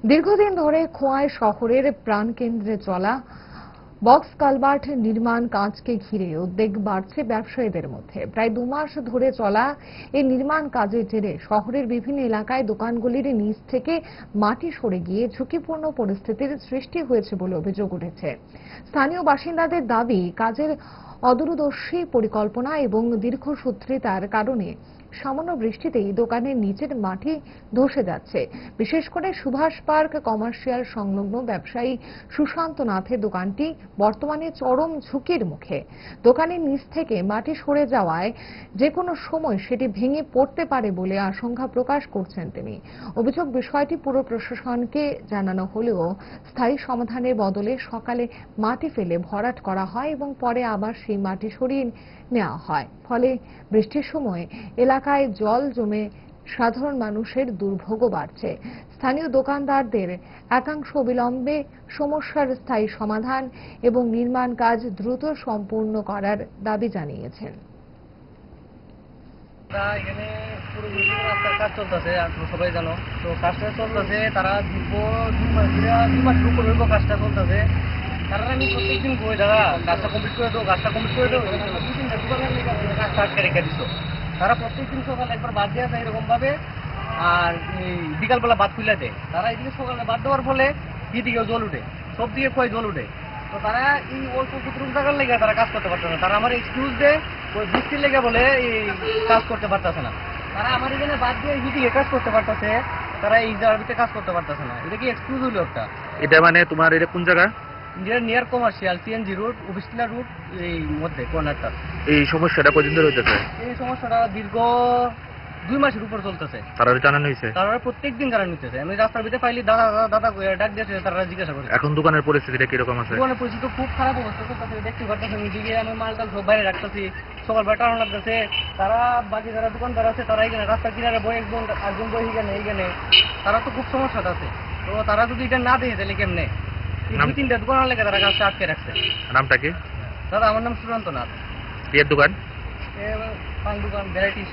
দীর্ঘদিন ধরে খোয়াই শহরের প্রাণকেন্দ্রে চলা বক্স কালভার্ট নির্মাণ কাজকে ঘিরে উদ্বেগ বাড়ছে ব্যবসায়ীদের মধ্যে। প্রায় 2 মাস ধরে চলা এই নির্মাণ কাজের জেরে শহরের বিভিন্ন এলাকায় দোকানগুলির নিচ থেকে মাটি সরে গিয়ে ঝুঁকিপূর্ণ পরিস্থিতির সৃষ্টি হয়েছে বলে অভিযোগ উঠেছে। স্থানীয় বাসিন্দাদের দাবি, কাজের অদূরদর্শী পরিকল্পনা এবং দীর্ঘসূত্রিতার কারণে সামান্য বৃষ্টিতেই দোকানের নিচের মাটি ধসে যাচ্ছে। বিশেষ করে সুভাষ পার্ক কমার্শিয়াল সংলগ্ন ব্যবসায়ী সুশান্ত নাথের দোকানটি বর্তমানে চরম ঝুঁকির মুখে। দোকানের নিচ থেকে মাটি সরে যাওয়ায় যে কোনো সময় সেটি ভেঙে পড়তে পারে বলে আশঙ্কা প্রকাশ করছেন তিনি। অভিযোগ, বিষয়টি পুর প্রশাসনকে জানানো হলেও স্থায়ী সমাধানের বদলে সকালে মাটি ফেলে ভরাট করা হয় এবং পরে আবার সেই মাটি সরিয়ে নেওয়া হয়। ফলে বৃষ্টির সময় এলাকায় জল জমে সাধারণ মানুষের দুর্ভোগও বাড়ছে। স্থানীয় দোকানদারদের একাংশ অবিলম্বে সমস্যার স্থায়ী সমাধান এবং নির্মাণ কাজ দ্রুত সম্পূর্ণ করার দাবি জানিয়েছেন। এখানে পুরো রাস্তার কাজ চলতেছে, সবাই জানো তো কাজটা চলতেছে। তারা দুই মাস উপর হইব কাজটা চলতেছে। তারা আমি প্রত্যেকদিন কই দাদা কাজটা কমপ্লিট করে দেবো, কাজটা কমপ্লিট করে দেবো, কাজটা আটকে রেখে দিত। তারা প্রত্যেকদিন সকালে একবার বাদ দেওয়া যায় এরকম ভাবে, আর বিকালবেলা বাদ খুলে দেয়। তারা এদিকে সকালে বাদ দেওয়ার ফলে এদিকেও জল উঠে, সব দিকে ক্ষয় জল উঠে। তো তারা এই অল্প কুতুরুম টাকার লেগে তারা কাজ করতে পারতেছে না। তারা আমার এক্সকিউজ দেয় ওই বৃষ্টির লেগে বলে এই কাজ করতে পারতেছে না। তারা আমার এখানে বাদ দিয়ে এদিকে কাজ করতে পারতেছে, তারা এই জায়গাতে কাজ করতে পারতেছে না। এটা কি এক্সকিউজ হইলো একটা? এটা মানে তোমার এটা কোন জায়গা? নিয়ার কমার্শিয়াল সিএনজি রোড, অফিসলা রোড, এই মধ্যে কর্নারটা। এই সমস্যাটা কতদিন ধরে হইতেছে? এই সমস্যাটা দীর্ঘ 2 মাসের উপর চলতেছে। তারা জানানো হয়েছে? তারা প্রত্যেকদিন জানানো হইতেছে। আমি রাস্তার ভিতরে পাইলি দাদা দাদা ডাক দিয়েছে, তারা জিজ্ঞাসা করে। এখন দোকানের পরিস্থিতিটা কিরকম আছে? দোকানের পরিস্থিতি খুব খারাপ অবস্থা করতেছে, দেখতে পারতেছে। নিজেকে আমি মালটা সব বাইরে রাখতেছি, সকালবেলা টানো লাগতেছে। তারা বাকি যারা দোকানদার আছে তারা এখানে রাস্তার কিনারে বই একজন বই এইখানে তারা তো খুব সমস্যা আছে। তো তারা যদি এটা না দেখে তাহলে কেমনে? 2-3টা দোকানের লেগে তারা কাজটা আটকে রাখছে। নামটা কি? দাদা আমার নাম সুশান্ত নাথ। বিয়ের দোকান? পান দোকান, ভ্যারাইটিস।